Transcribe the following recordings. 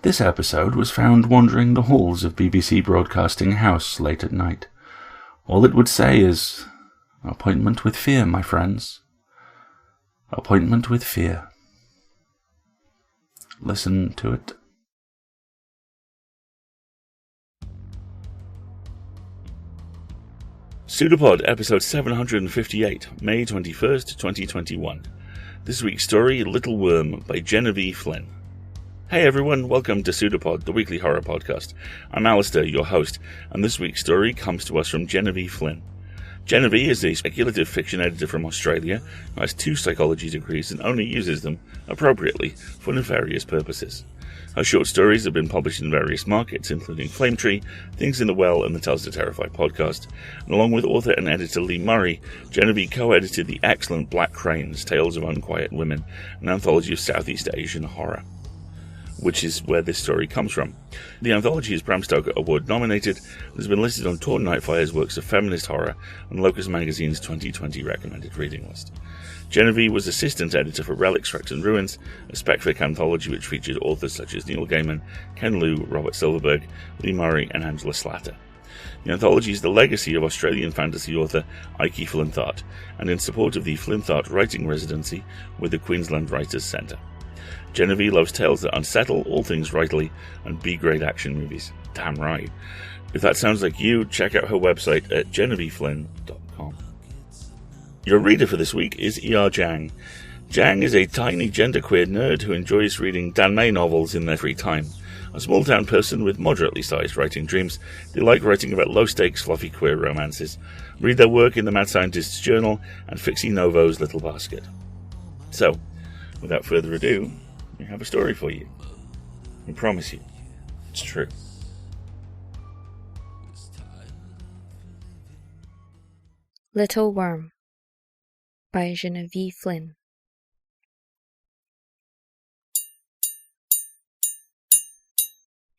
This episode was found wandering the halls of BBC Broadcasting House late at night. All it would say is, "Appointment with fear, my friends. Appointment with fear." Listen to it. PseudoPod, episode 758, May 21st, 2021. This week's story, Little Worm, by Genevieve Flynn. Hey everyone, welcome to PseudoPod, the weekly horror podcast. I'm Alistair, your host, and this week's story comes to us from Genevieve Flynn. Genevieve is a speculative fiction editor from Australia who has 2 psychology degrees and only uses them, appropriately, for nefarious purposes. Her short stories have been published in various markets, including Flame Tree, Things in the Well, and the Tells to Terrify podcast. And along with author and editor Lee Murray, Genevieve co-edited the excellent Black Cranes, Tales of Unquiet Women, an anthology of Southeast Asian horror, which is where this story comes from. The anthology is Bram Stoker Award nominated and has been listed on Torn Nightfire's Works of Feminist Horror and Locus Magazine's 2020 recommended reading list. Genevieve was assistant editor for Relics, Wrecks and Ruins, a spec-fic anthology which featured authors such as Neil Gaiman, Ken Liu, Robert Silverberg, Lee Murray and Angela Slatter. The anthology is the legacy of Australian fantasy author Ike Flinthart, and in support of the Flinthart Writing Residency with the Queensland Writers' Centre. Genevieve loves tales that unsettle, all things rightly, and B-grade action movies. Damn right. If that sounds like you, check out her website at genevieveflynn.com. Your reader for this week is E.R. Jang. Jang is a tiny genderqueer nerd who enjoys reading Dan May novels in their free time. A small-town person with moderately sized writing dreams, they like writing about low-stakes, fluffy queer romances. Read their work in the Mad Scientist's Journal and Fixie Novo's Little Basket. So, without further ado, we have a story for you. I promise you, it's true. Little Worm by Genevieve Flynn.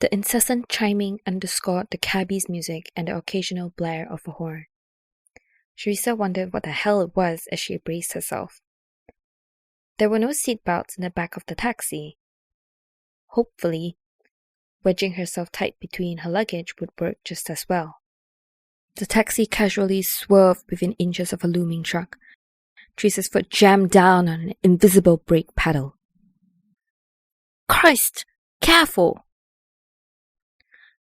The incessant chiming underscored the cabbie's music and the occasional blare of a horn. Teresa wondered what the hell it was as she braced herself. There were no seatbelts in the back of the taxi. Hopefully, wedging herself tight between her luggage would work just as well. The taxi casually swerved within inches of a looming truck. Teresa's foot jammed down on an invisible brake pedal. Christ! Careful!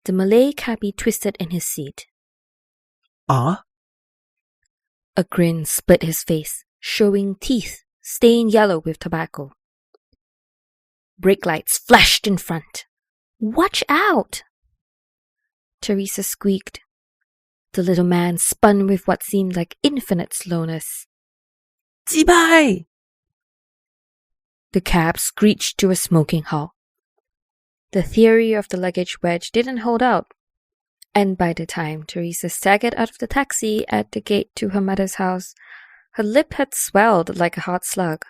The Malay cabbie twisted in his seat. Ah? A grin split his face, showing teeth stained yellow with tobacco. Brake lights flashed in front. Watch out! Teresa squeaked. The little man spun with what seemed like infinite slowness. 击败! The cab screeched to a smoking halt. The theory of the luggage wedge didn't hold out, and by the time Teresa staggered out of the taxi at the gate to her mother's house, her lip had swelled like a hot slug.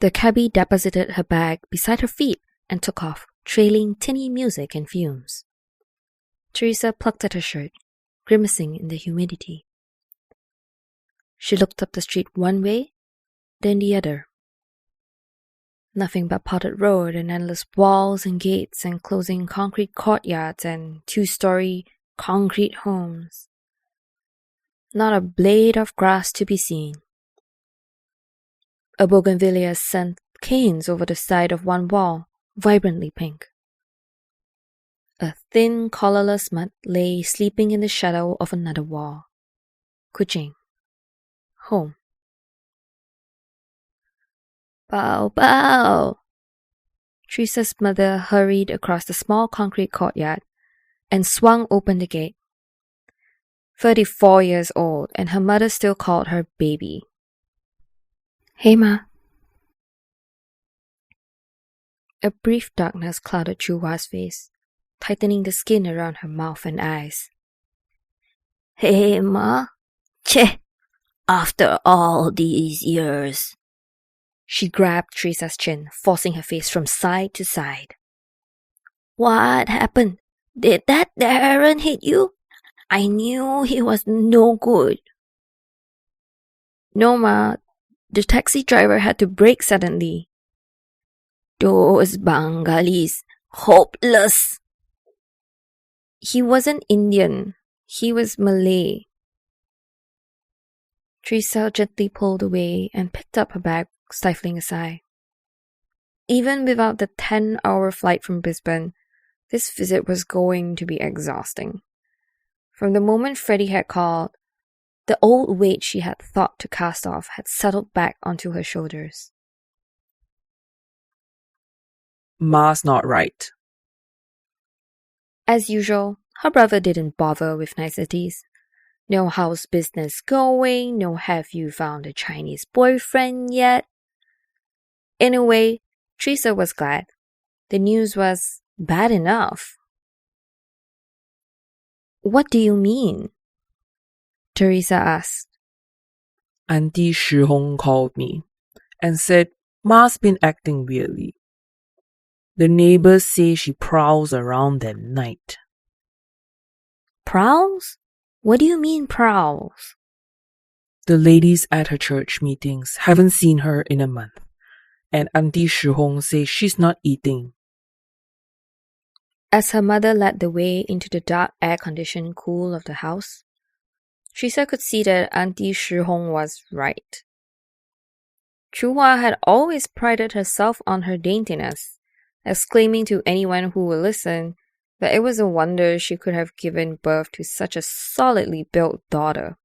The cabbie deposited her bag beside her feet and took off, trailing tinny music and fumes. Teresa plucked at her shirt, grimacing in the humidity. She looked up the street one way, then the other. Nothing but potted road and endless walls and gates and closing concrete courtyards and 2-story concrete homes. Not a blade of grass to be seen. A bougainvillea sent canes over the side of one wall, vibrantly pink. A thin, colorless mutt lay sleeping in the shadow of another wall. Kuching. Home. Bow, bow! Teresa's mother hurried across the small concrete courtyard and swung open the gate. 34 years old, and her mother still called her baby. Hey, Ma. A brief darkness clouded Chu Hua's face, tightening the skin around her mouth and eyes. Hey, Ma. Che! After all these years. She grabbed Teresa's chin, forcing her face from side to side. What happened? Did that Darren hit you? I knew he was no good. No, Ma. The taxi driver had to brake suddenly. Those Bengalis, Hopeless. He wasn't Indian. He was Malay. Teresa gently pulled away and picked up her bag, stifling a sigh. Even without the 10-hour flight from Brisbane, this visit was going to be exhausting. From the moment Freddie had called, the old weight she had thought to cast off had settled back onto her shoulders. Ma's not right. As usual, her brother didn't bother with niceties. No how's business going, no have you found a Chinese boyfriend yet. In a way, Teresa was glad. The news was bad enough. What do you mean? Teresa asked. Auntie Shi Hong called me and said Ma's been acting weirdly. The neighbors say she prowls around at night. Prowls? What do you mean prowls? The ladies at her church meetings haven't seen her in a month, and Auntie Shi Hong says she's not eating. As her mother led the way into the dark air-conditioned cool of the house, Teresa could see that Auntie Shi Hong was right. Chuhua had always prided herself on her daintiness, exclaiming to anyone who would listen that it was a wonder she could have given birth to such a solidly built daughter.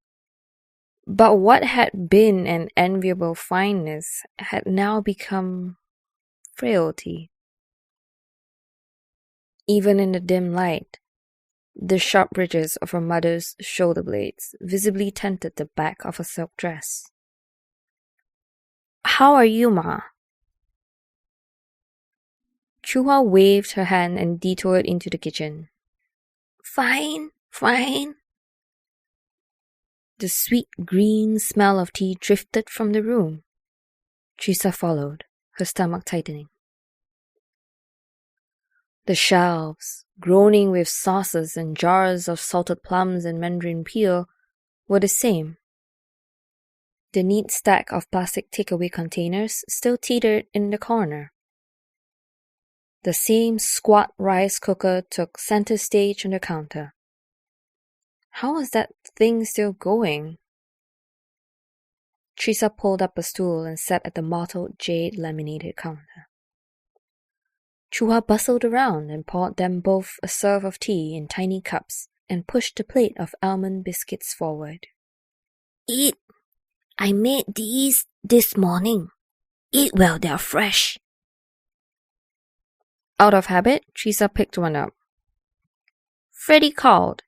But what had been an enviable fineness had now become frailty. Even in the dim light, the sharp ridges of her mother's shoulder blades visibly tinted the back of her silk dress. "How are you, Ma?" Chuhua waved her hand and detoured into the kitchen. Fine. The sweet green smell of tea drifted from the room. Teresa followed, her stomach tightening. The shelves, groaning with sauces and jars of salted plums and mandarin peel, were the same. The neat stack of plastic takeaway containers still teetered in the corner. The same squat rice cooker took center stage on the counter. How was that thing still going? Teresa pulled up a stool and sat at the mottled jade laminated counter. Chuhua bustled around and poured them both a serve of tea in tiny cups and pushed the plate of almond biscuits forward. "Eat. I made these this morning. Eat while they're fresh." Out of habit, Teresa picked one up. "Freddie called.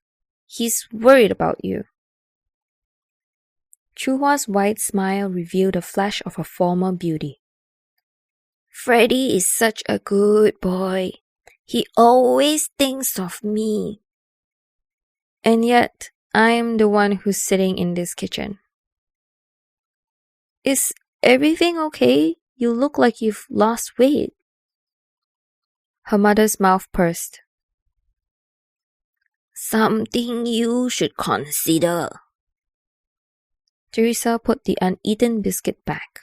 He's worried about you." Chuhua's wide smile revealed a flash of her former beauty. "Freddie is such a good boy. He always thinks of me. And yet, I'm the one who's sitting in this kitchen." "Is everything okay? You look like you've lost weight." Her mother's mouth pursed. "Something you should consider." Teresa put the uneaten biscuit back.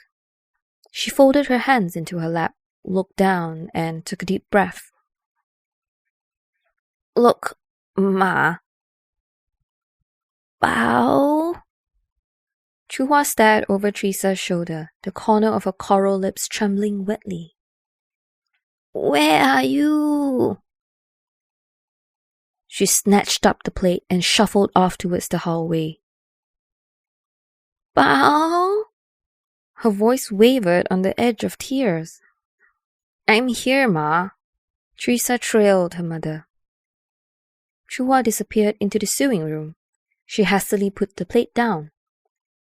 She folded her hands into her lap, looked down, and took a deep breath. "Look, Ma." "Bao?" Chuhua stared over Teresa's shoulder, the corner of her coral lips trembling wetly. "Where are you?" She snatched up the plate and shuffled off towards the hallway. "Bao?" Her voice wavered on the edge of tears. "I'm here, Ma." Teresa trailed her mother. Chuhua disappeared into the sewing room. She hastily put the plate down.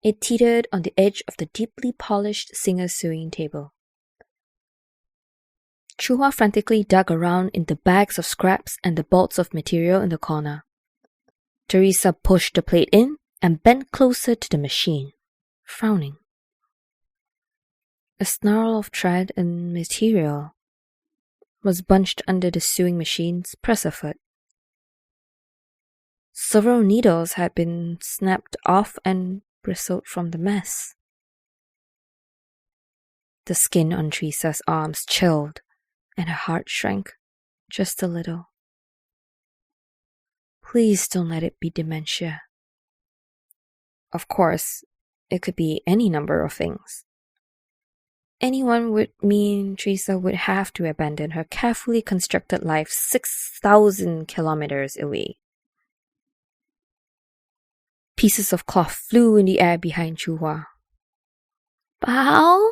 It teetered on the edge of the deeply polished singer's sewing table. Chuhua frantically dug around in the bags of scraps and the bolts of material in the corner. Teresa pushed the plate in and bent closer to the machine, frowning. A snarl of thread and material was bunched under the sewing machine's presser foot. Several needles had been snapped off and bristled from the mess. The skin on Teresa's arms chilled, and her heart shrank. just a little. Please don't let it be dementia. Of course, it could be any number of things. Anyone would mean Teresa would have to abandon her carefully constructed life 6,000 kilometers away. Pieces of cloth flew in the air behind Chuhua. Bao?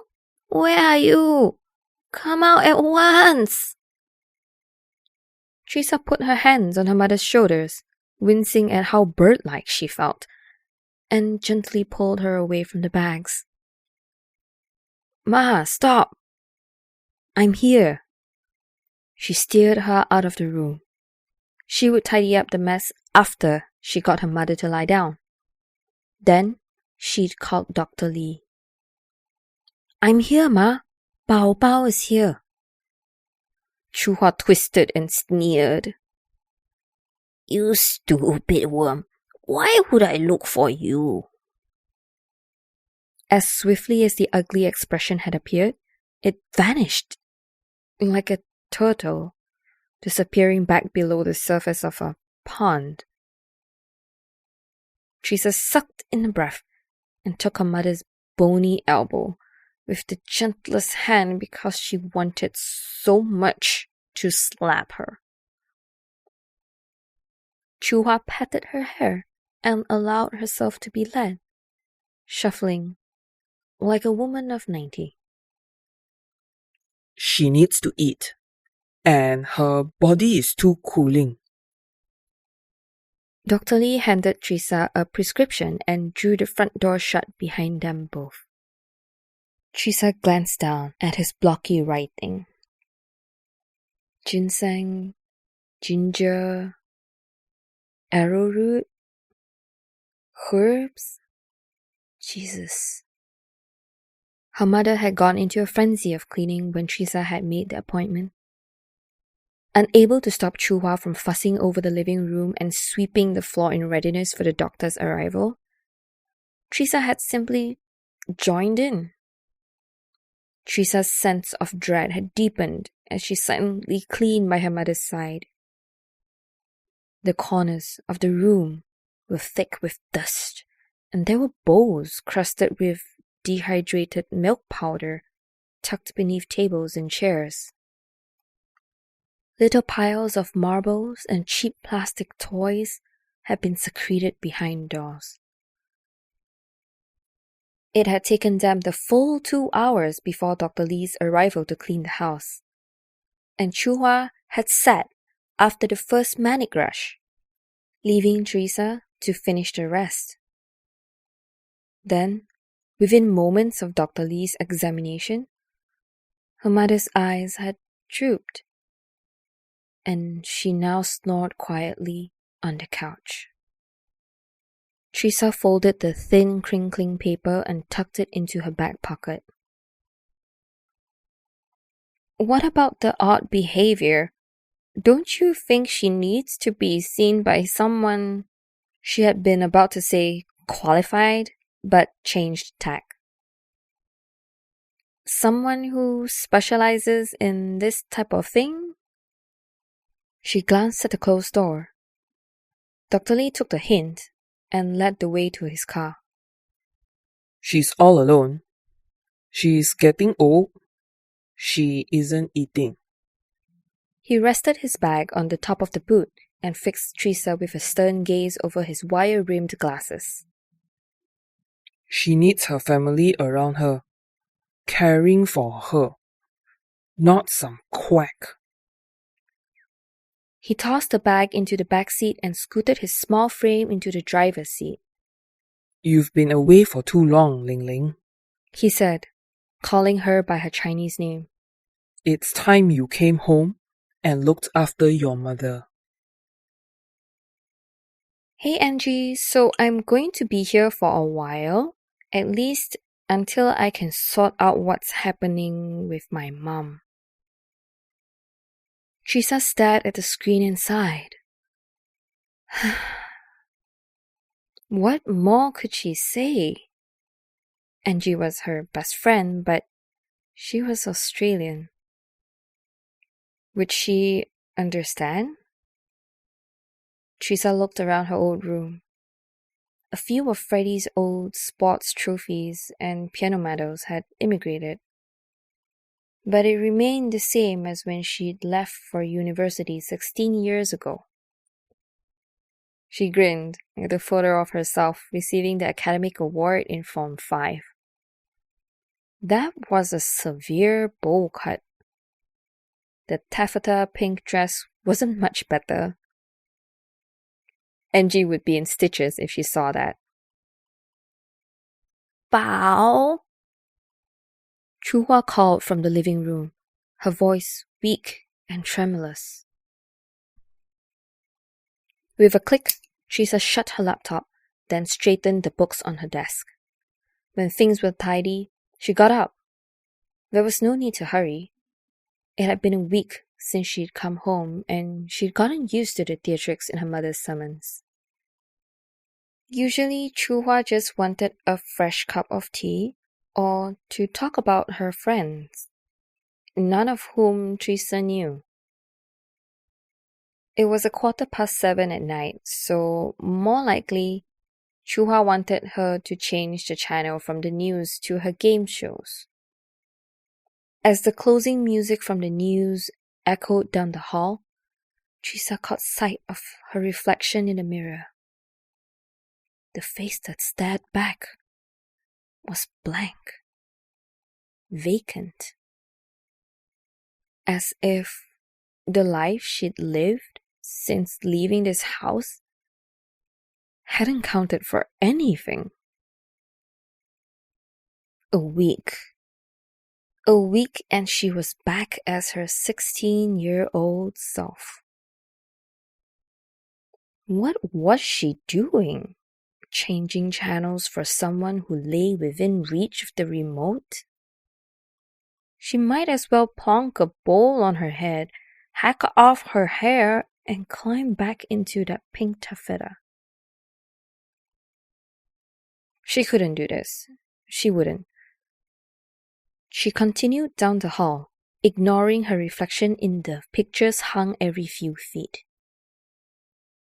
Where are you? Come out at once! Teresa put her hands on her mother's shoulders, wincing at how bird-like she felt, and gently pulled her away from the bags. Ma, stop! I'm here. She steered her out of the room. She would tidy up the mess after she got her mother to lie down. Then she'd call Dr. Lee. I'm here, Ma. Bao Bao is here. Chuhua twisted and sneered. You stupid worm. Why would I look for you? As swiftly as the ugly expression had appeared, it vanished, like a turtle, disappearing back below the surface of a pond. Teresa sucked in a breath and took her mother's bony elbow with the gentlest hand because she wanted so much to slap her. Chuhua patted her hair and allowed herself to be led, shuffling like a woman of 90. She needs to eat, and her body is too cooling. Dr. Lee handed Teresa a prescription and drew the front door shut behind them both. Teresa glanced down at his blocky writing. Ginseng, ginger, arrowroot, herbs. Jesus. Her mother had gone into a frenzy of cleaning when Teresa had made the appointment. Unable to stop Chuhua from fussing over the living room and sweeping the floor in readiness for the doctor's arrival, Teresa had simply joined in. Teresa's sense of dread had deepened as she silently cleaned by her mother's side. The corners of the room were thick with dust, and there were bowls crusted with dehydrated milk powder tucked beneath tables and chairs. Little piles of marbles and cheap plastic toys had been secreted behind doors. It had taken them the full 2 hours before Dr. Lee's arrival to clean the house, and Chuhua had sat after the first manic rush, leaving Teresa to finish the rest. Then, within moments of Dr. Lee's examination, her mother's eyes had drooped, and she now snored quietly on the couch. Teresa folded the thin, crinkling paper and tucked it into her back pocket. What about the odd behavior? Don't you think she needs to be seen by someone, she had been about to say qualified, but changed tack? Someone who specializes in this type of thing? She glanced at the closed door. Dr. Lee took the hint and led the way to his car. She's all alone. She's getting old. She isn't eating. He rested his bag on the top of the boot and fixed Teresa with a stern gaze over his wire-rimmed glasses. She needs her family around her, caring for her, not some quack. He tossed the bag into the back seat and scooted his small frame into the driver's seat. You've been away for too long, Ling Ling, he said, calling her by her Chinese name. It's time you came home and looked after your mother. Hey Angie, so I'm going to be here for a while, at least until I can sort out what's happening with my mom. Teresa stared at the screen and sighed. What more could she say? Angie was her best friend, but she was Australian. Would she understand? Teresa looked around her old room. A few of Freddie's old sports trophies and piano medals had immigrated, but it remained the same as when she'd left for university 16 years ago. She grinned at the photo of herself receiving the academic award in Form 5. That was a severe bowl cut. The taffeta pink dress wasn't much better. Angie would be in stitches if she saw that. Bao! Chuhua called from the living room, her voice weak and tremulous. With a click, Teresa shut her laptop, then straightened the books on her desk. When things were tidy, she got up. There was no need to hurry. It had been a week since she'd come home, and she'd gotten used to the theatrics in her mother's summons. Usually, Chuhua just wanted a fresh cup of tea or to talk about her friends, none of whom Teresa knew. It was 7:15 at night, so more likely, Chuhua wanted her to change the channel from the news to her game shows. As the closing music from the news echoed down the hall, Teresa caught sight of her reflection in the mirror. The face that stared back was blank, vacant, as if the life she'd lived since leaving this house hadn't counted for anything. A week and she was back as her 16-year-old self. What was she doing? Changing channels for someone who lay within reach of the remote? She might as well plonk a bowl on her head, hack off her hair, and climb back into that pink taffeta. She couldn't do this. She wouldn't. She continued down the hall, ignoring her reflection in the pictures hung every few feet.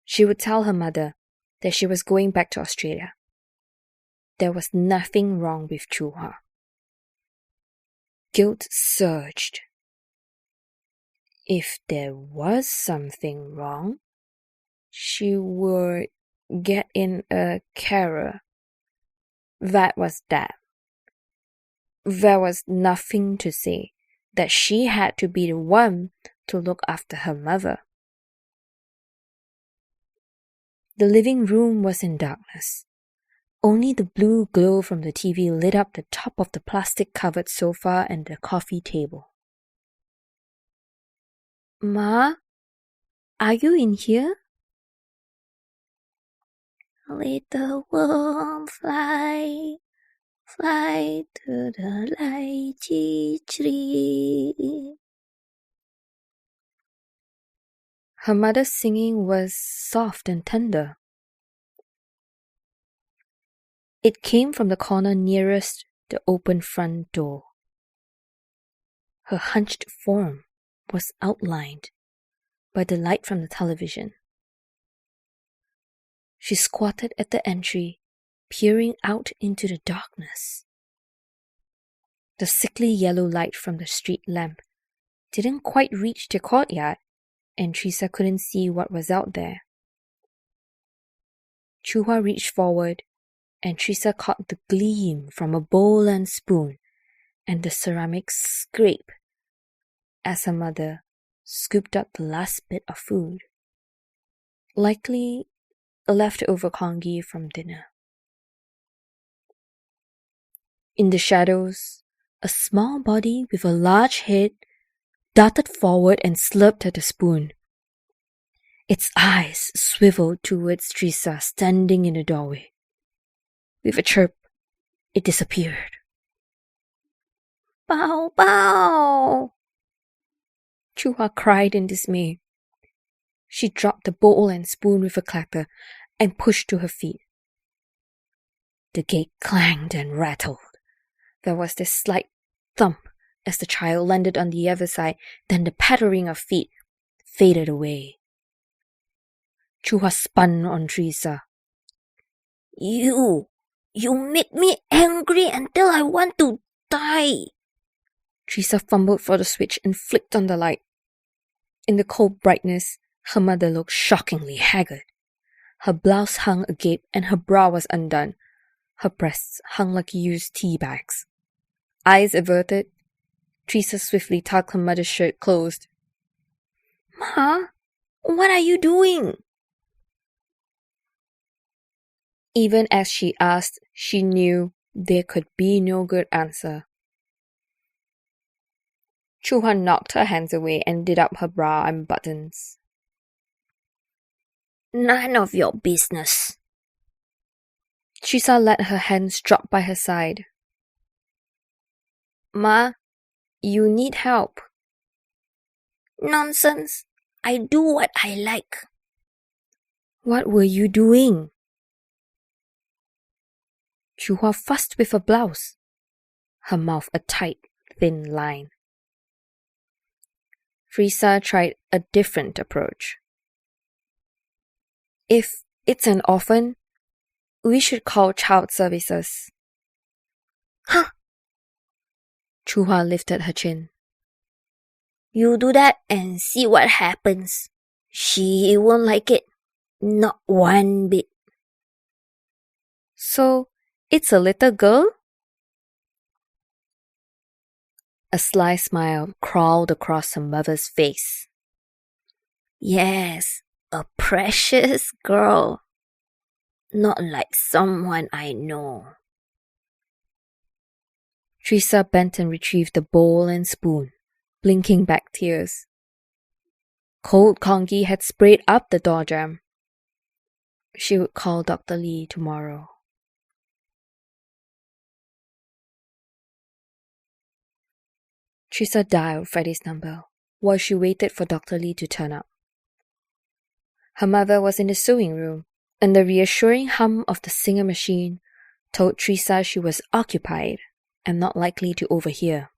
She would tell her mother that she was going back to Australia. There was nothing wrong with Chuhua. Guilt surged. If there was something wrong, she would get in a carer. That was that. There was nothing to say that she had to be the one to look after her mother. The living room was in darkness. Only the blue glow from the TV lit up the top of the plastic-covered sofa and the coffee table. Ma, are you in here? Little worm, fly to the lychee tree. Her mother's singing was soft and tender. It came from the corner nearest the open front door. Her hunched form was outlined by the light from the television. She squatted at the entry, peering out into the darkness. The sickly yellow light from the street lamp didn't quite reach the courtyard, and Teresa couldn't see what was out there. Chuhua reached forward, and Teresa caught the gleam from a bowl and spoon, and the ceramic scrape as her mother scooped up the last bit of food. Likely a leftover congee from dinner. In the shadows, a small body with a large head darted forward and slurped at the spoon. Its eyes swiveled towards Teresa standing in the doorway. With a chirp, it disappeared. Bow, bow! Chuhua cried in dismay. She dropped the bowl and spoon with a clatter and pushed to her feet. The gate clanged and rattled. There was this slight thump as the child landed on the other side, then the pattering of feet, faded away. Chua spun on Teresa. You made me angry until I want to die. Teresa fumbled for the switch and flicked on the light. In the cold brightness, her mother looked shockingly haggard. Her blouse hung agape and her bra was undone. Her breasts hung like used tea bags. Eyes averted, Teresa swiftly tugged her mother's shirt closed. Ma, what are you doing? Even as she asked, she knew there could be no good answer. Chua knocked her hands away and did up her bra and buttons. None of your business. Teresa let her hands drop by her side. Ma, you need help. Nonsense. I do what I like. What were you doing? Chua fussed with her blouse, her mouth a tight, thin line. Teresa tried a different approach. If it's an orphan, we should call child services. Huh? Chua lifted her chin. You do that and see what happens. She won't like it. Not one bit. So, it's a little girl? A sly smile crawled across her mother's face. Yes, a precious girl. Not like someone I know. Teresa bent and retrieved the bowl and spoon, blinking back tears. Cold congee had sprayed up the door jamb. She would call Dr. Lee tomorrow. Teresa dialed Freddie's number while she waited for Dr. Lee to turn up. Her mother was in the sewing room, and the reassuring hum of the Singer machine told Teresa she was occupied and not likely to overhear.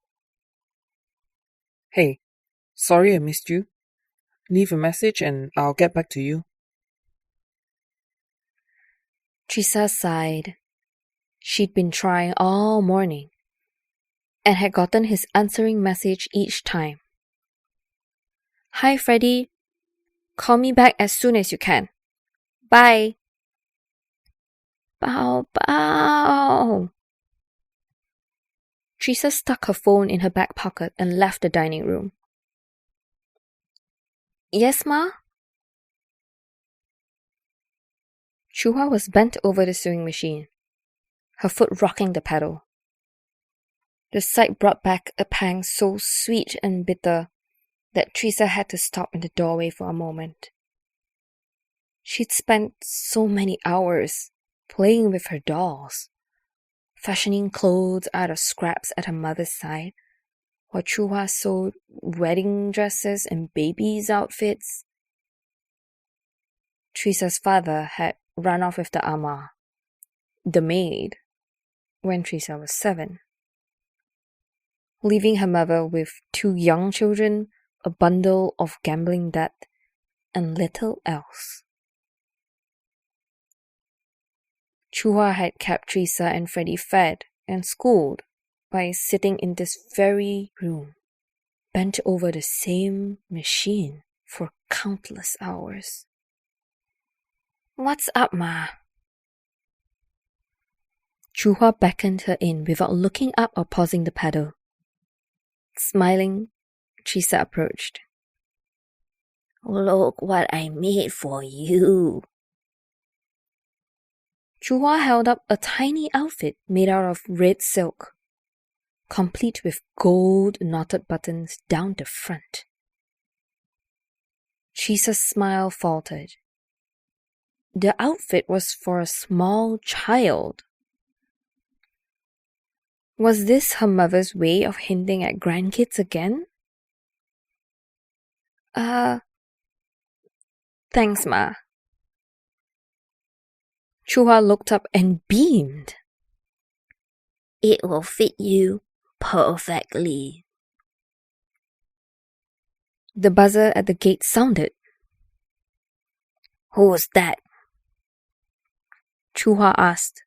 Hey, sorry I missed you. Leave a message and I'll get back to you. Teresa sighed. She'd been trying all morning and had gotten his answering message each time. Hi, Freddie. Call me back as soon as you can. Bye. Bow, bow. Teresa stuck her phone in her back pocket and left the dining room. Yes, Ma? Chua was bent over the sewing machine, her foot rocking the pedal. The sight brought back a pang so sweet and bitter that Teresa had to stop in the doorway for a moment. She'd spent so many hours playing with her dolls, fashioning clothes out of scraps at her mother's side, while Chua sewed wedding dresses and babies' outfits. Teresa's father had run off with the ama, the maid, when Teresa was 7, leaving her mother with 2 young children, a bundle of gambling debt, and little else. Chua had kept Teresa and Freddie fed and schooled by sitting in this very room, bent over the same machine for countless hours. What's up, Ma? Chua beckoned her in without looking up or pausing the pedal. Smiling, Teresa approached. Look what I made for you. Chua held up a tiny outfit made out of red silk, complete with gold knotted buttons down the front. Teresa's smile faltered. The outfit was for a small child. Was this her mother's way of hinting at grandkids again? Thanks, Ma. Chua looked up and beamed. It will fit you perfectly. The buzzer at the gate sounded. "Who was that?" Chuhua asked,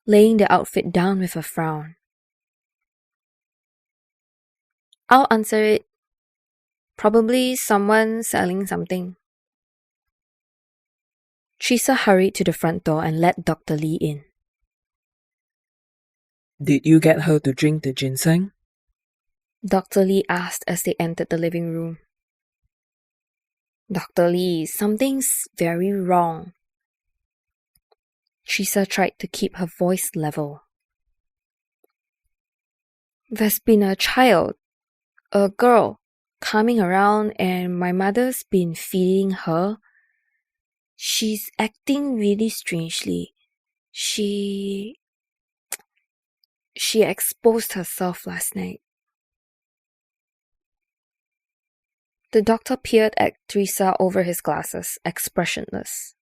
laying the outfit down with a frown. "I'll answer it. Probably someone selling something." Teresa hurried to the front door and let Dr. Lee in. Did you get her to drink the ginseng? Dr. Lee asked as they entered the living room. "Dr. Lee, something's very wrong." Teresa tried to keep her voice level. "There's been a child, a girl, coming around and my mother's been feeding her. She's acting really strangely. She exposed herself last night." The doctor peered at Teresa over his glasses, expressionless.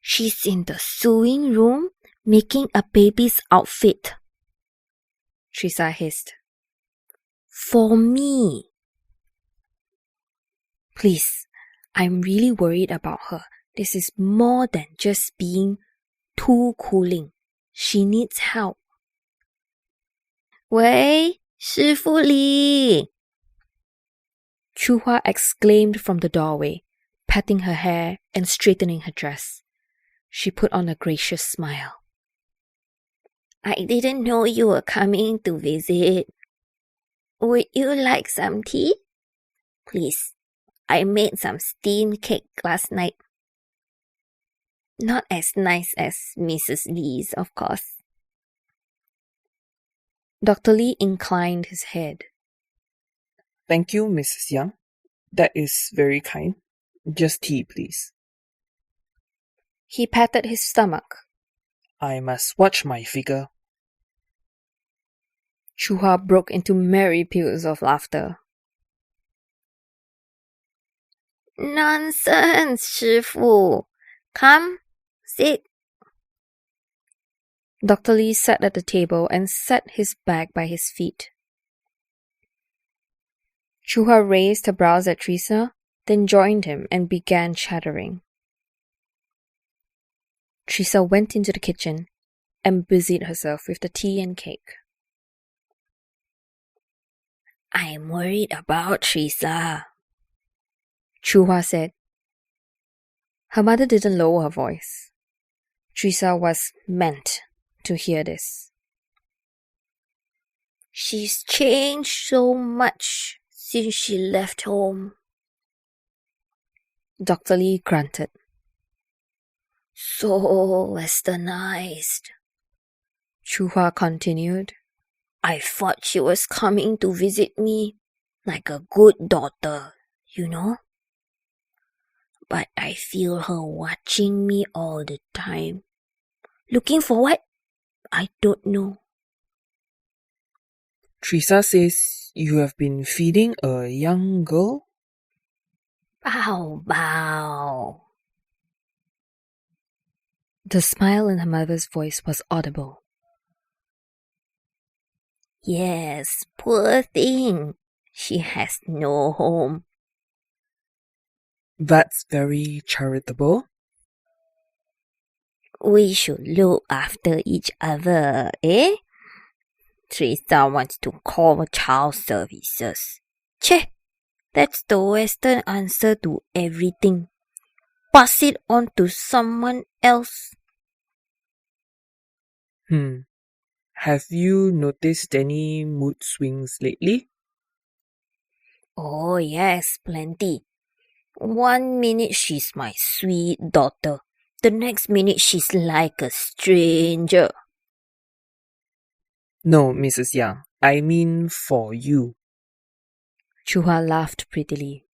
"She's in the sewing room making a baby's outfit," Teresa hissed. "For me." "Please, I'm really worried about her. This is more than just being too cooling. She needs help." "Wei, 师傅Li!" Chuhua exclaimed from the doorway, patting her hair and straightening her dress. She put on a gracious smile. "I didn't know you were coming to visit. Would you like some tea? Please, I made some steamed cake last night. Not as nice as Mrs. Lee's, of course." Dr. Lee inclined his head. Thank you, Mrs. Yang. That is very kind. Just tea, please. He patted his stomach. I must watch my figure. Chuhua broke into merry peals of laughter. "Nonsense, 师傅! Come, sit." Dr. Lee sat at the table and set his bag by his feet. Chuhua raised her brows at Teresa, then joined him and began chattering. Teresa went into the kitchen and busied herself with the tea and cake. "I'm worried about Teresa," Chuhua said. Her mother didn't lower her voice. Teresa was meant to hear this. "She's changed so much since she left home." Dr. Lee grunted. "So westernized," Chuhua continued. "I thought she was coming to visit me like a good daughter, you know. But I feel her watching me all the time. Looking for what? I don't know." Teresa says you have been feeding a young girl? "Bow, bow." The smile in her mother's voice was audible. "Yes, poor thing. She has no home." That's very charitable. "We should look after each other, eh? Teresa wants to call child services. Che, that's the Western answer to everything. Pass it on to someone else." Have you noticed any mood swings lately? "Oh yes, plenty. 1 minute she's my sweet daughter. The next minute she's like a stranger." No, Mrs. Yang. I mean for you. Chuhua laughed prettily.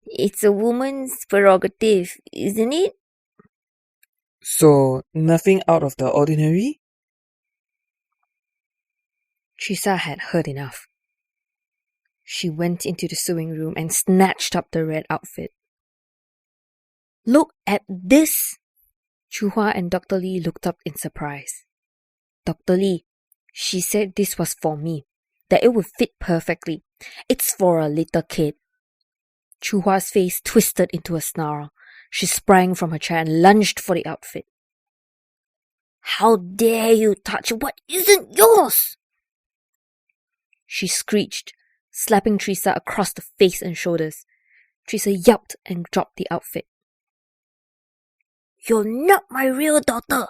"It's a woman's prerogative, isn't it?" So, nothing out of the ordinary? Teresa had heard enough. She went into the sewing room and snatched up the red outfit. "Look at this!" Chuhua and Dr. Lee looked up in surprise. "Dr. Lee, she said this was for me. that it would fit perfectly. It's for a little kid. Chuhua's face twisted into a snarl. She sprang from her chair and lunged for the outfit. How dare you touch what isn't yours? She screeched, slapping Teresa across the face and shoulders. Teresa yelped and dropped the outfit. You're not my real daughter.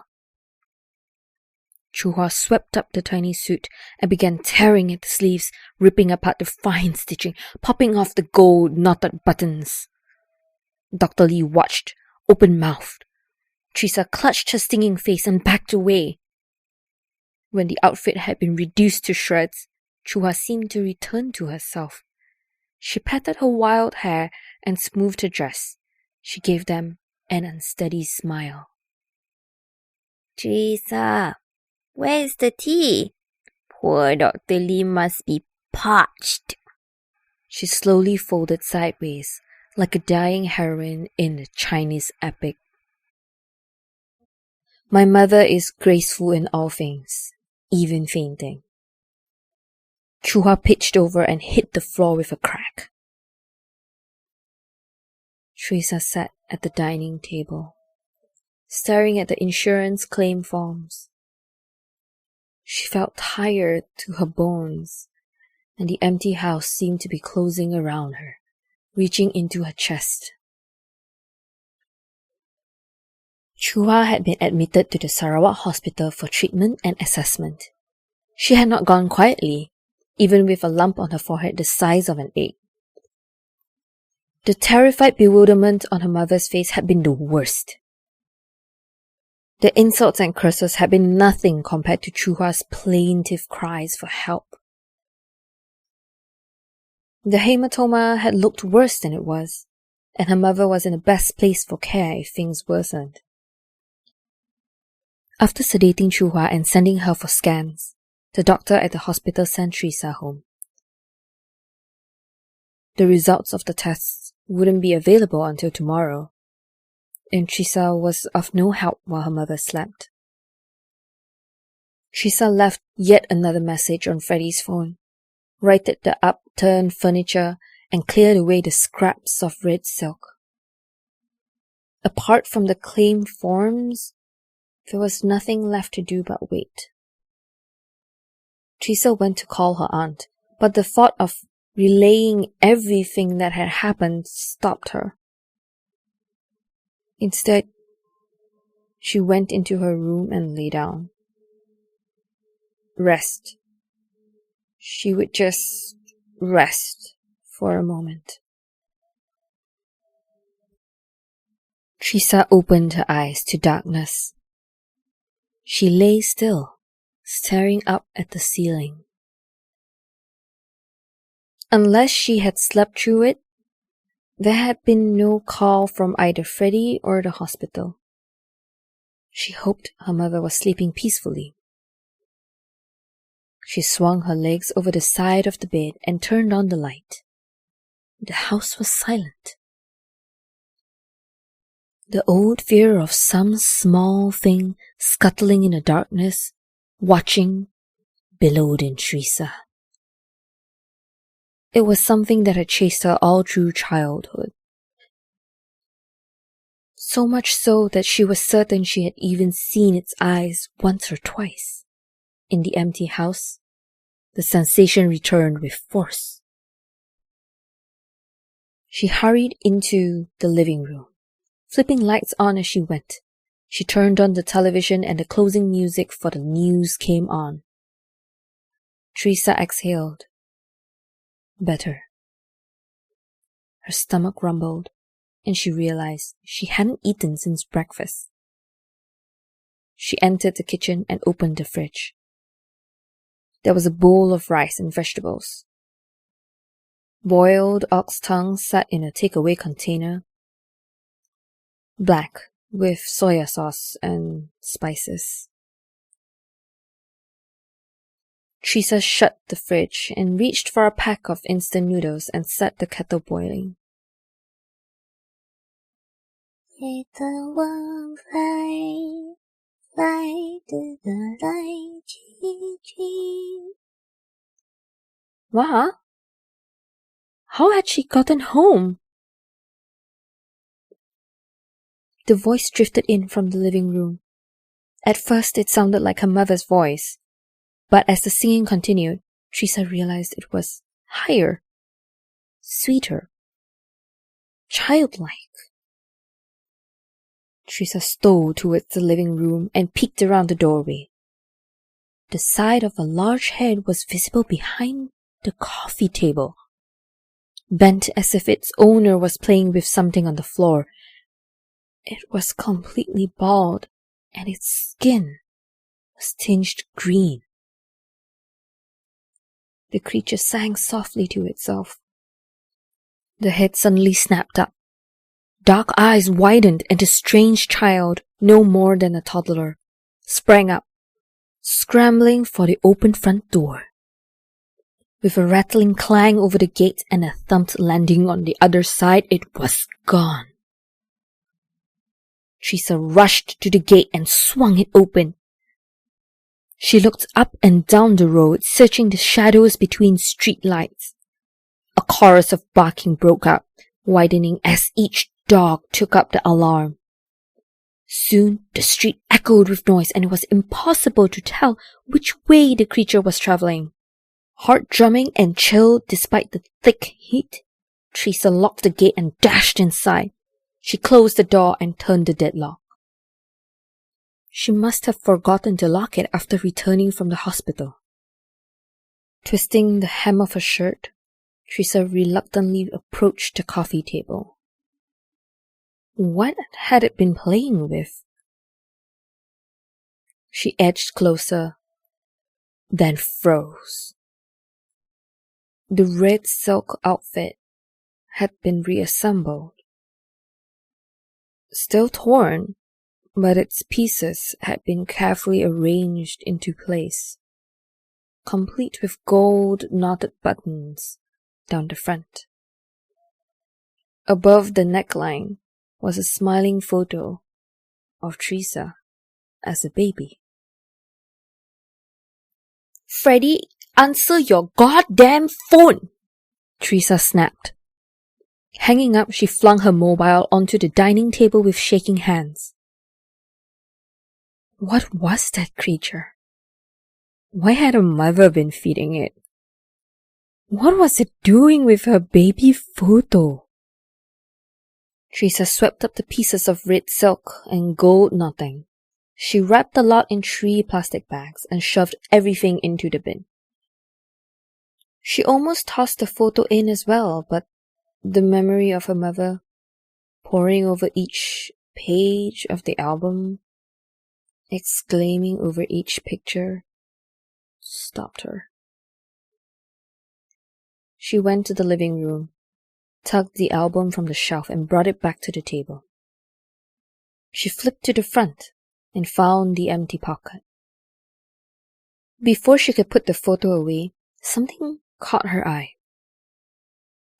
Chuhua swept up the tiny suit and began tearing at the sleeves, ripping apart the fine stitching, popping off the gold knotted buttons. Dr. Lee watched, open-mouthed. Teresa clutched her stinging face and backed away. When the outfit had been reduced to shreds, Chuhua seemed to return to herself. She patted her wild hair and smoothed her dress. She gave them an unsteady smile. Teresa, where's the tea? Poor Dr. Lee must be parched. She slowly folded sideways, like a dying heroine in a Chinese epic. My mother is graceful in all things, even fainting. Chuhua pitched over and hit the floor with a crack. Teresa sat at the dining table, staring at the insurance claim forms. She felt tired to her bones, and the empty house seemed to be closing around her, reaching into her chest. Chuhua had been admitted to the Sarawak hospital for treatment and assessment. She had not gone quietly, even with a lump on her forehead the size of an egg. The terrified bewilderment on her mother's face had been the worst. The insults and curses had been nothing compared to Chuhua's plaintive cries for help. The hematoma had looked worse than it was, and her mother was in the best place for care if things worsened. After sedating Chuhua and sending her for scans, the doctor at the hospital sent Teresa home. The results of the tests wouldn't be available until tomorrow, and Teresa was of no help while her mother slept. Teresa left yet another message on Freddie's phone, righted the upturned furniture, and cleared away the scraps of red silk. Apart from the claim forms, there was nothing left to do but wait. Teresa went to call her aunt, but the thought of relaying everything that had happened stopped her. Instead, she went into her room and lay down. Rest. She would just rest for a moment. Teresa opened her eyes to darkness. She lay still, staring up at the ceiling. Unless she had slept through it, there had been no call from either Freddie or the hospital. She hoped her mother was sleeping peacefully. She swung her legs over the side of the bed and turned on the light. The house was silent. The old fear of some small thing scuttling in the darkness, watching, billowed in Teresa. It was something that had chased her all through childhood. So much so that she was certain she had even seen its eyes once or twice. In the empty house, the sensation returned with force. She hurried into the living room, flipping lights on as she went. She turned on the television and the closing music for the news came on. Teresa exhaled. Better. Her stomach rumbled, and she realized she hadn't eaten since breakfast. She entered the kitchen and opened the fridge. There was a bowl of rice and vegetables. Boiled ox tongue sat in a takeaway container, black with soya sauce and spices. Teresa shut the fridge and reached for a pack of instant noodles and set the kettle boiling. Little one fly, fly to the light, chee chee. What? How had she gotten home? The voice drifted in from the living room. At first it sounded like her mother's voice, but as the singing continued, Teresa realized it was higher, sweeter, childlike. Teresa stole towards the living room and peeked around the doorway. The side of a large head was visible behind the coffee table, bent as if its owner was playing with something on the floor. It was completely bald, and its skin was tinged green. The creature sang softly to itself. The head suddenly snapped up. Dark eyes widened, and the strange child, no more than a toddler, sprang up, scrambling for the open front door. With a rattling clang over the gate and a thumped landing on the other side, it was gone. Teresa rushed to the gate and swung it open. She looked up and down the road, searching the shadows between street lights. A chorus of barking broke out, widening as each dog took up the alarm. Soon the street echoed with noise, and it was impossible to tell which way the creature was traveling. Heart drumming and chilled despite the thick heat, Teresa locked the gate and dashed inside. She closed the door and turned the deadlock. She must have forgotten to lock it after returning from the hospital. Twisting the hem of her shirt, Teresa reluctantly approached the coffee table. What had it been playing with? She edged closer, then froze. The red silk outfit had been reassembled. Still torn, but its pieces had been carefully arranged into place, complete with gold knotted buttons down the front. Above the neckline was a smiling photo of Teresa as a baby. Freddie, answer your goddamn phone! Teresa snapped. Hanging up, she flung her mobile onto the dining table with shaking hands. What was that creature? Why had her mother been feeding it? What was it doing with her baby photo? Teresa swept up the pieces of red silk and gold knotting. She wrapped the lot in 3 plastic bags and shoved everything into the bin. She almost tossed the photo in as well, but the memory of her mother, poring over each page of the album, exclaiming over each picture, stopped her. She went to the living room, tugged the album from the shelf and brought it back to the table. She flipped to the front and found the empty pocket. Before she could put the photo away, something caught her eye.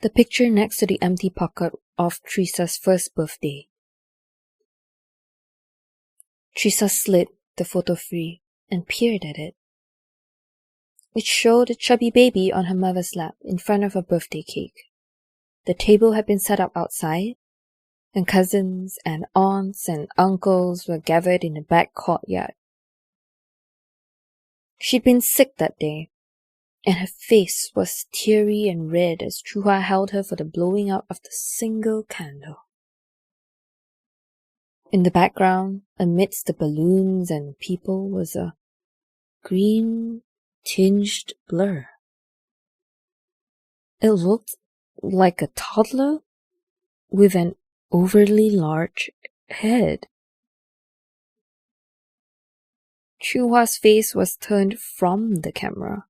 The picture next to the empty pocket of Teresa's first birthday. Teresa slid the photo free and peered at it. It showed a chubby baby on her mother's lap in front of a birthday cake. The table had been set up outside, and cousins and aunts and uncles were gathered in the back courtyard. She'd been sick that day, and her face was teary and red as Chuhua held her for the blowing out of the single candle. In the background, amidst the balloons and people, was a green tinged blur. It looked like a toddler with an overly large head. Chuhua's face was turned from the camera.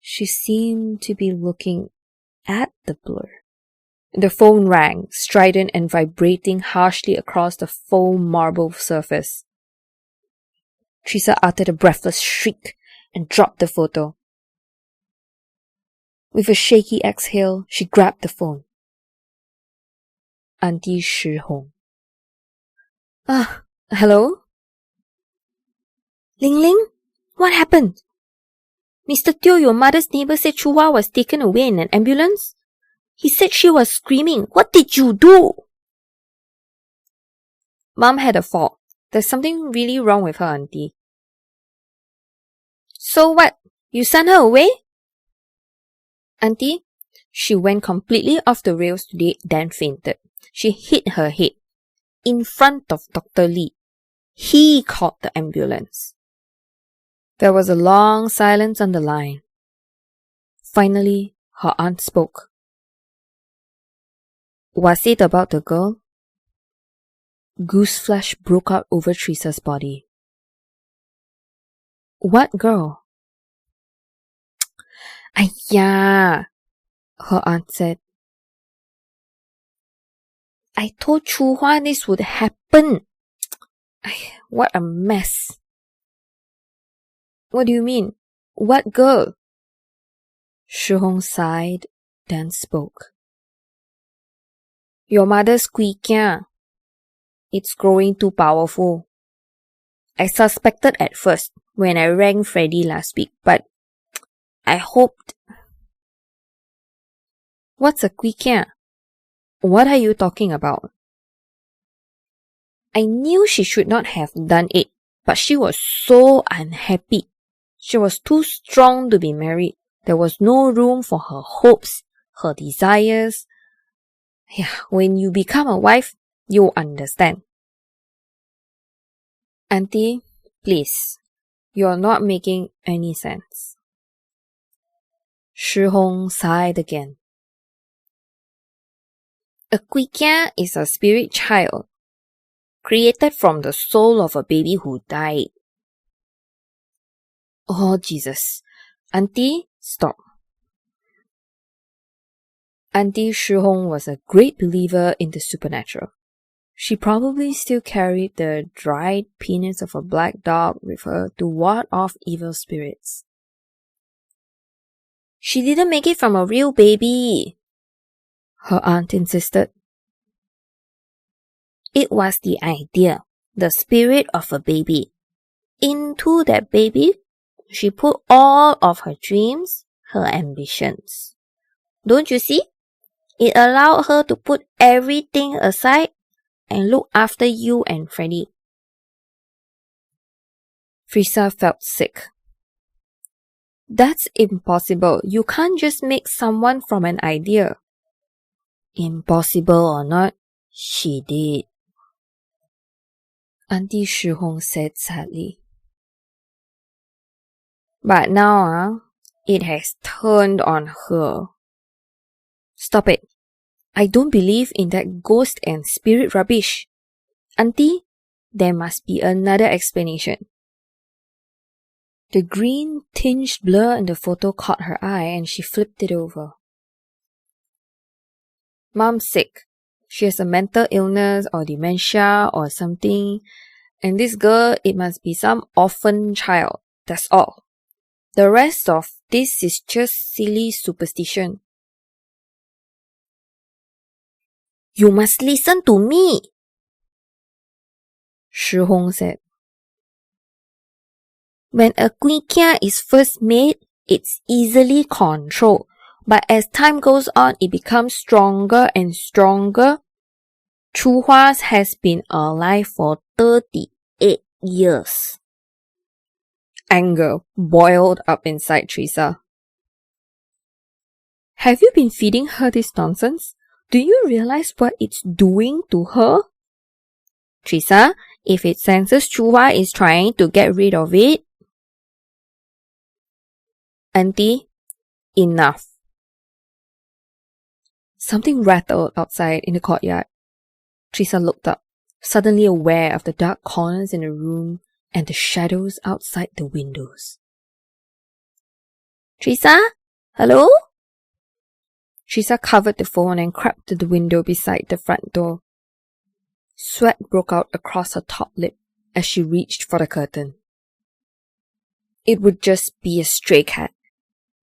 She seemed to be looking at the blur. The phone rang, strident and vibrating harshly across the foam marble surface. Teresa uttered a breathless shriek and dropped the photo. With a shaky exhale, she grabbed the phone. Auntie Shi Hong. Hello? Ling Ling? What happened? Mr. Teo, your mother's neighbor said Chuhua was taken away in an ambulance. He said she was screaming. What did you do? Mom had a fault. There's something really wrong with her, Auntie. So what? You sent her away? Auntie, she went completely off the rails today, then fainted. She hit her head in front of Dr. Lee. He called the ambulance. There was a long silence on the line. Finally, her aunt spoke. Was it about the girl? Goose flesh broke out over Teresa's body. What girl? Ayya, her aunt said. I told Chuhua this would happen. What a mess. What do you mean? What girl? Shi Hong sighed, then spoke. Your mother's squeakia. It's growing too powerful. I suspected at first when I rang Freddie last week, but I hoped... What's a squeakia? What are you talking about? I knew she should not have done it, but she was so unhappy. She was too strong to be married. There was no room for her hopes, her desires. Yeah, when you become a wife, you'll understand. Auntie, please, you're not making any sense. Shi Hong sighed again. A Kwikia is a spirit child, created from the soul of a baby who died. Oh, Jesus. Auntie, stop. Auntie Shi Hong was a great believer in the supernatural. She probably still carried the dried penis of a black dog with her to ward off evil spirits. She didn't make it from a real baby, her aunt insisted. It was the idea, the spirit of a baby. Into that baby, she put all of her dreams, her ambitions. Don't you see? It allowed her to put everything aside and look after you and Freddie. Teresa felt sick. That's impossible. You can't just make someone from an idea. Impossible or not, she did. Auntie Shi Hong said sadly. But now, it has turned on her. Stop it. I don't believe in that ghost and spirit rubbish. Auntie, there must be another explanation. The green tinged blur in the photo caught her eye and she flipped it over. Mom's sick. She has a mental illness or dementia or something. And this girl, it must be some orphan child. That's all. The rest of this is just silly superstition. You must listen to me, Shi Hong said. When a Kwikia is first made, it's easily controlled. But as time goes on, it becomes stronger and stronger. Chuhua has been alive for 38 years. Anger boiled up inside Teresa. Have you been feeding her this nonsense? Do you realize what it's doing to her? Teresa, if it senses Chuhua is trying to get rid of it. Auntie, enough. Something rattled outside in the courtyard. Teresa looked up, suddenly aware of the dark corners in the room and the shadows outside the windows. Teresa? Hello? Teresa covered the phone and crept to the window beside the front door. Sweat broke out across her top lip as she reached for the curtain. It would just be a stray cat.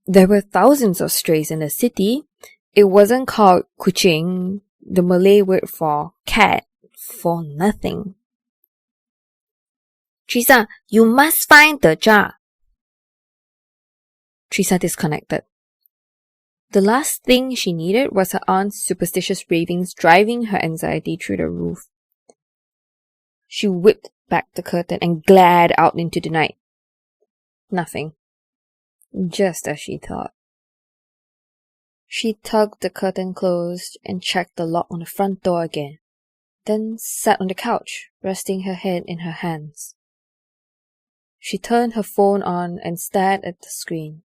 There were thousands of strays in the city. It wasn't called kucing, the Malay word for cat, for nothing. Teresa, you must find the jar. Teresa disconnected. The last thing she needed was her aunt's superstitious ravings driving her anxiety through the roof. She whipped back the curtain and glared out into the night. Nothing. Just as she thought. She tugged the curtain closed and checked the lock on the front door again, then sat on the couch, resting her head in her hands. She turned her phone on and stared at the screen.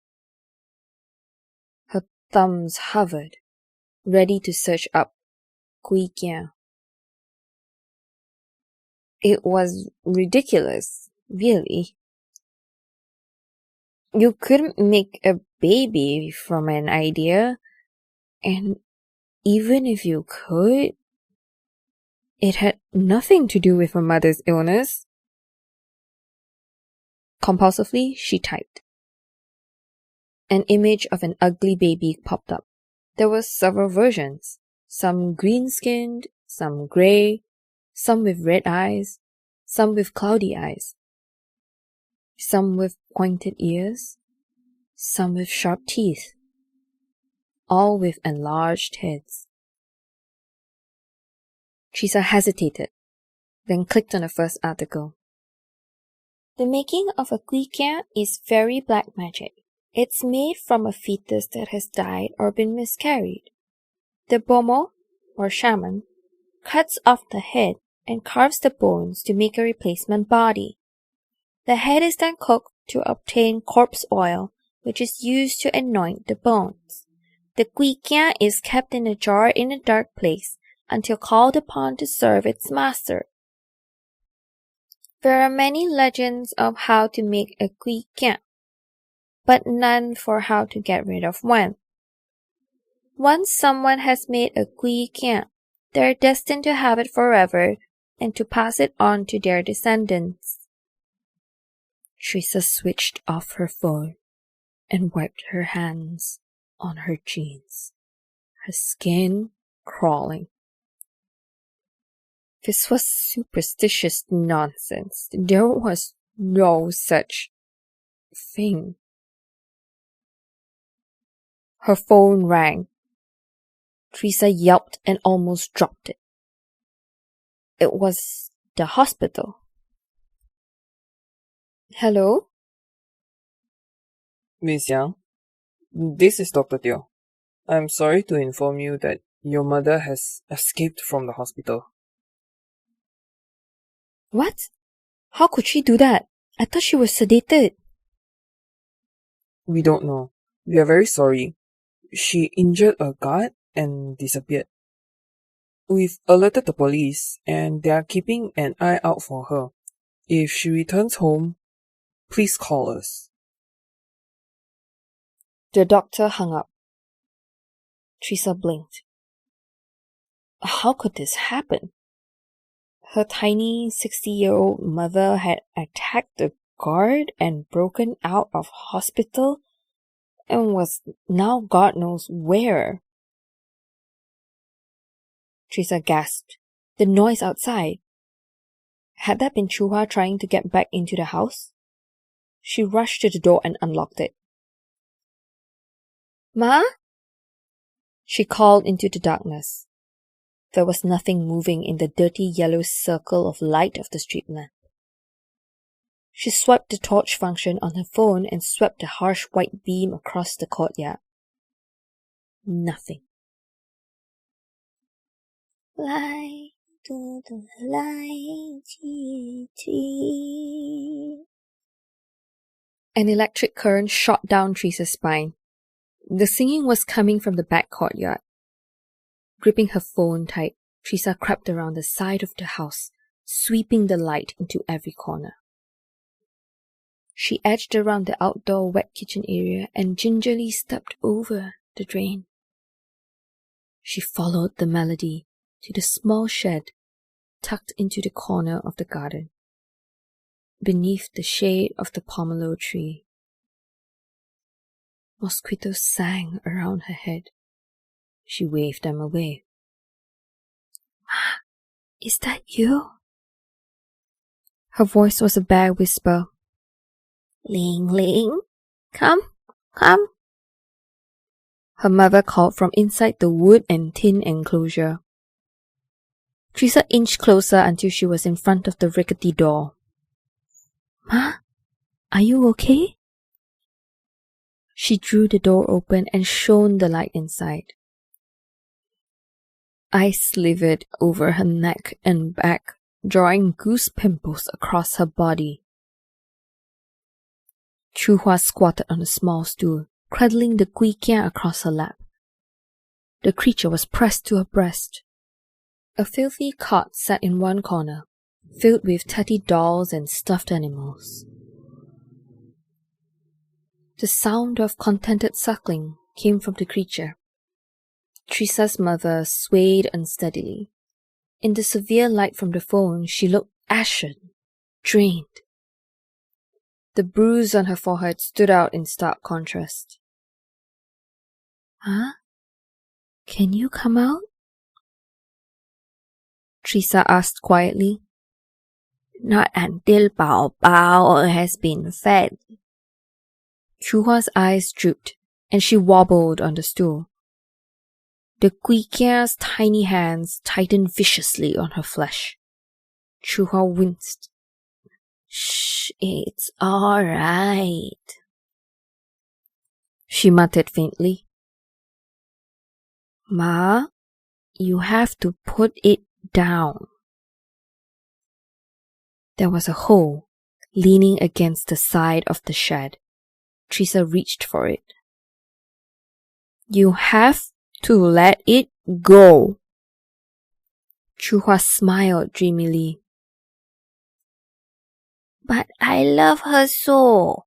Her thumbs hovered, ready to search up Quy Kia. It was ridiculous, really. You couldn't make a baby from an idea, and even if you could, it had nothing to do with her mother's illness. Compulsively, she typed. An image of an ugly baby popped up. There were several versions, some green-skinned, some grey, some with red eyes, some with cloudy eyes, some with pointed ears, some with sharp teeth, all with enlarged heads. Teresa hesitated, then clicked on the first article. The making of a Quy Kia is very black magic. It's made from a fetus that has died or been miscarried. The bomo, or shaman, cuts off the head and carves the bones to make a replacement body. The head is then cooked to obtain corpse oil, which is used to anoint the bones. The Quy Kia is kept in a jar in a dark place until called upon to serve its master. There are many legends of how to make a Quy Kia, but none for how to get rid of one. Once someone has made a Quy Kia, they are destined to have it forever and to pass it on to their descendants. Teresa switched off her phone and wiped her hands on her jeans, her skin crawling. This was superstitious nonsense. There was no such thing. Her phone rang. Teresa yelped and almost dropped it. It was the hospital. Hello? Miss Yang, this is Dr. Teo. I'm sorry to inform you that your mother has escaped from the hospital. What? How could she do that? I thought she was sedated. We don't know. We are very sorry. She injured a guard and disappeared. We've alerted the police and they are keeping an eye out for her. If she returns home, please call us. The doctor hung up. Teresa blinked. How could this happen? Her tiny 60-year-old mother had attacked the guard and broken out of hospital and was now God knows where. Teresa gasped. The noise outside. Had that been Chuhua trying to get back into the house? She rushed to the door and unlocked it. Ma? She called into the darkness. There was nothing moving in the dirty yellow circle of light of the street lamp. She swiped the torch function on her phone and swept the harsh white beam across the courtyard. Nothing. An electric current shot down Teresa's spine. The singing was coming from the back courtyard. Gripping her phone tight, Teresa crept around the side of the house, sweeping the light into every corner. She edged around the outdoor wet kitchen area and gingerly stepped over the drain. She followed the melody to the small shed tucked into the corner of the garden, beneath the shade of the pomelo tree. Mosquitoes sang around her head. She waved them away. Ma, is that you? Her voice was a bare whisper. Ling Ling, come, Come. Her mother called from inside the wood and tin enclosure. Teresa inched closer until she was in front of the rickety door. Ma, are you okay? She drew the door open and shone the light inside. Ice slivered over her neck and back, drawing goose pimples across her body. Chuhua squatted on a small stool, cradling the Guiqian across her lap. The creature was pressed to her breast. A filthy cot sat in one corner, filled with tatty dolls and stuffed animals. The sound of contented suckling came from the creature. Teresa's mother swayed unsteadily. In the severe light from the phone, she looked ashen, drained. The bruise on her forehead stood out in stark contrast. Huh? Can you come out? Teresa asked quietly. Not until Bao Bao has been fed. Chuhua's eyes drooped, and she wobbled on the stool. The Guiqian's tiny hands tightened viciously on her flesh. Chuhua winced. Shh, it's all right, she muttered faintly. Ma, you have to put it down. There was a hole leaning against the side of the shed. Teresa reached for it. You have to let it go. Chuhua smiled dreamily. But I love her so.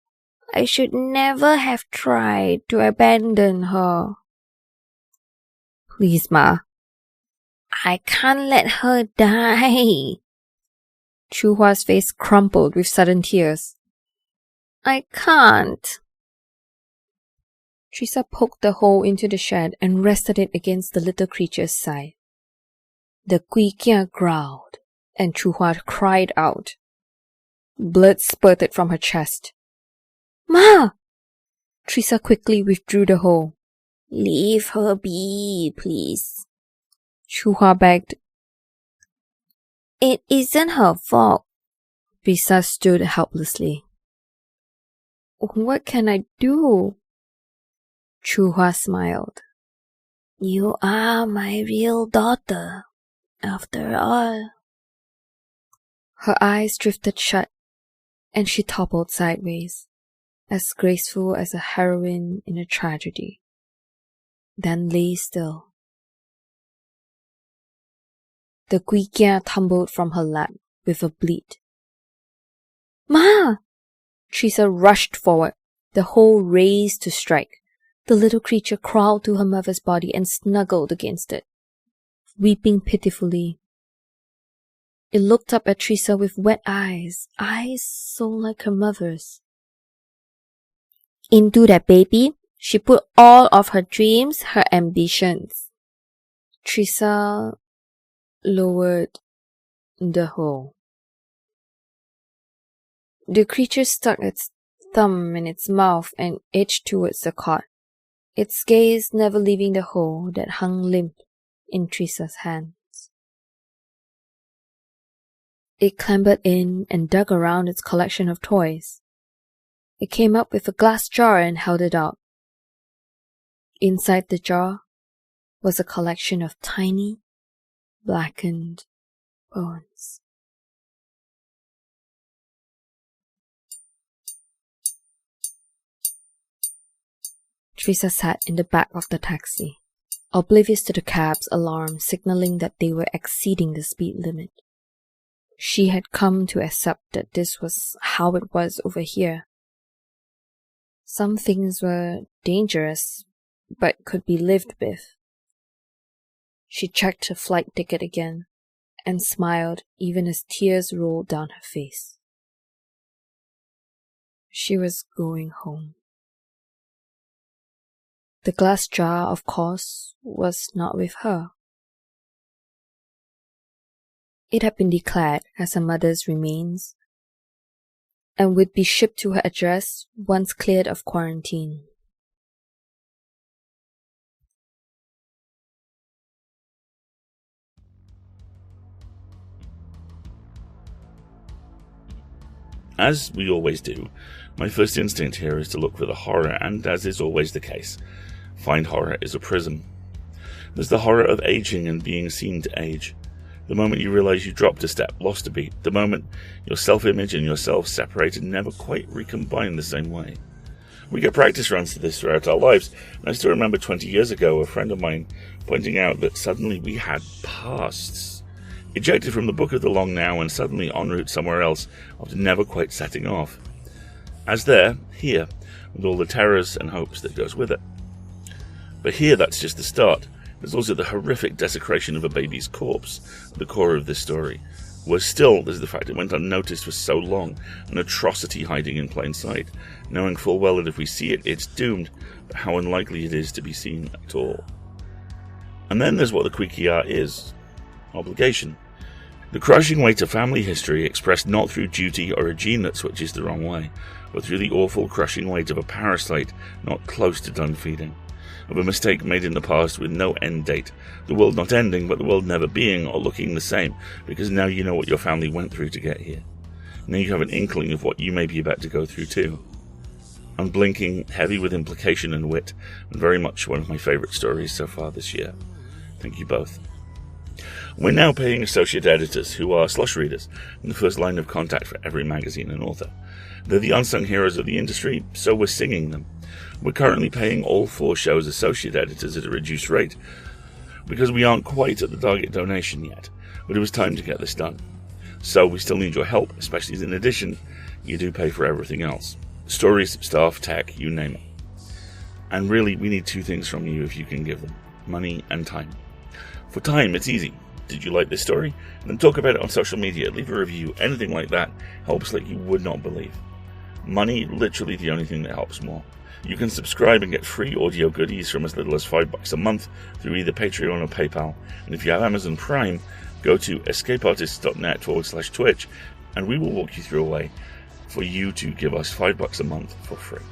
I should never have tried to abandon her. Please, Ma. I can't let her die. Chuhua's face crumpled with sudden tears. I can't. Teresa poked the hole into the shed and rested it against the little creature's side. The Guiqian growled, and Chuhua cried out. Blood spurted from her chest. Ma! Teresa quickly withdrew the hole. Leave her be, please. Chuhua begged. It isn't her fault. Teresa stood helplessly. What can I do? Chuhua smiled. You are my real daughter, after all. Her eyes drifted shut, and she toppled sideways, as graceful as a heroine in a tragedy, then lay still. The Guiqian tumbled from her lap with a bleat. Ma! Teresa rushed forward, the hole raised to strike. The little creature crawled to her mother's body and snuggled against it, weeping pitifully. It looked up at Teresa with wet eyes so like her mother's. Into that baby, she put all of her dreams, her ambitions. Teresa lowered the hole. The creature stuck its thumb in its mouth and edged towards the cot, its gaze never leaving the hole that hung limp in Teresa's hands. It clambered in and dug around its collection of toys. It came up with a glass jar and held it out. Inside the jar was a collection of tiny, blackened bones. Teresa sat in the back of the taxi, oblivious to the cab's alarm signaling that they were exceeding the speed limit. She had come to accept that this was how it was over here. Some things were dangerous, but could be lived with. She checked her flight ticket again, and smiled even as tears rolled down her face. She was going home. The glass jar, of course, was not with her. It had been declared as her mother's remains, and would be shipped to her address once cleared of quarantine. As we always do, my first instinct here is to look for the horror, and as is always the case, find horror is a prism. There's the horror of aging and being seen to age. The moment you realize you dropped a step, lost a beat. The moment your self-image and yourself separated, never quite recombined the same way. We get practice runs to this throughout our lives, and I still remember 20 years ago a friend of mine pointing out that suddenly we had pasts. Ejected from the book of the long now and suddenly en route somewhere else after never quite setting off. As there, here, with all the terrors and hopes that goes with it. But here that's just the start. There's also the horrific desecration of a baby's corpse at the core of this story. Worse still, there's the fact it went unnoticed for so long, an atrocity hiding in plain sight, knowing full well that if we see it, it's doomed, but how unlikely it is to be seen at all. And then there's what the Quikia is. Obligation. The crushing weight of family history expressed not through duty or a gene that switches the wrong way, but through the awful crushing weight of a parasite not close to done feeding. Of a mistake made in the past with no end date, the world not ending, but the world never being or looking the same, because now you know what your family went through to get here. Now you have an inkling of what you may be about to go through too. Unblinking, heavy with implication and wit, and very much one of my favourite stories so far this year. Thank you both. We're now paying associate editors who are slush readers and the first line of contact for every magazine and author. They're the unsung heroes of the industry, so we're singing them. We're currently paying all 4 shows associate editors at a reduced rate, because we aren't quite at the target donation yet, but it was time to get this done. So we still need your help, especially as in addition, you do pay for everything else. Stories, staff, tech, you name it. And really, we need 2 things from you if you can give them. Money and time. For time, it's easy. Did you like this story? Then talk about it on social media, leave a review, anything like that helps like you would not believe. Money, literally the only thing that helps more. You can subscribe and get free audio goodies from as little as $5 a month through either Patreon or PayPal. And if you have Amazon Prime, go to escapeartists.net/Twitch and we will walk you through a way for you to give us $5 a month for free.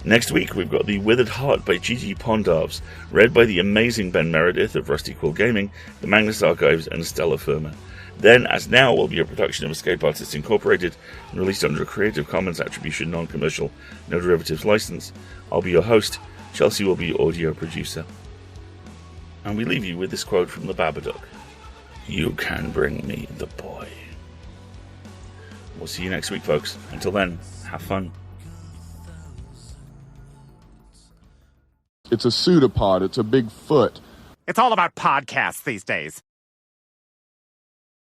Next week, we've got The Withered Heart by Gigi Pondarbs, read by the amazing Ben Meredith of Rusty Quill Gaming, the Magnus Archives, and Stella Firma. Then, As Now will be a production of Escape Artists Incorporated and released under a Creative Commons Attribution Non-Commercial No Derivatives license. I'll be your host. Chelsea will be your audio producer. And we leave you with this quote from the Babadook. You can bring me the boy. We'll see you next week, folks. Until then, have fun. It's a PseudoPod. It's a big foot. It's all about podcasts these days.